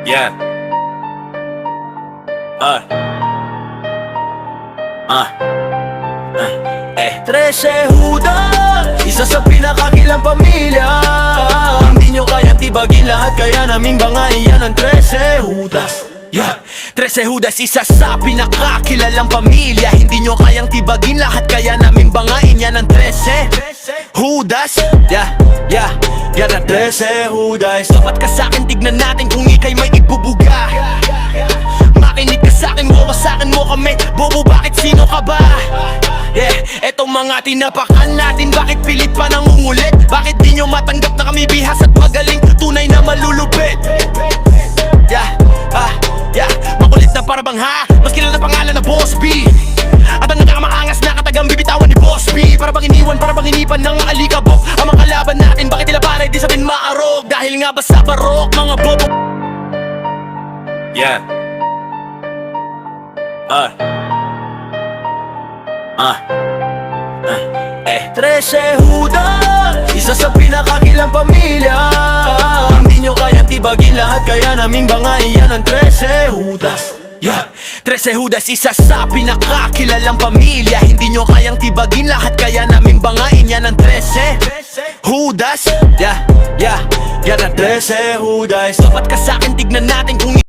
Yeah. 13 Judas, isa sa pinakakilang pamilya. Hindi nyo kayang tibagin lahat, kaya naming bangain yan ang 13 Judas. Yeah. 13 Judas, isa sa pinakakilalang pamilya. Hindi nyo kayang tibagin lahat, kaya naming bangain yan ang 13 Judas. Yan ang 13 Judas. Sapat ka sa'kin, tignan natin kung ika'y may ibubuga. Makinig ka sa'kin, buka sa'kin mo kami. Bobo, bakit sino ka ba? Etong mga tinapakan natin, bakit pilit pa nangungulit? Bakit di nyo matanggap na kami bihas at magaling? Tunay na malulupit. Makulit na parabang ha, mas kilala na pangalan na Boss B. At ang nagkakamaangas na katagang bibitawan ni Boss B. Parabang iniwan, parabang inipan ng alikabok. Ang mga kalaban natin, bakit tila pare di sabihin maarog? Dahil nga ba sa barok, mga bobo. Yeah. 13 Judas, isa sa pinakakilang pamilya. Hindi nyo kayang tibagin lahat, kaya naming bangain yan ang 13 Judas. 13 Judas, isa sa pinakakilalang pamilya. Hindi nyo kayang tibagin lahat, kaya naming bangain yan ang 13 Judas. Yan ang 13 Judas. Sapat ka sa'kin, tignan natin kung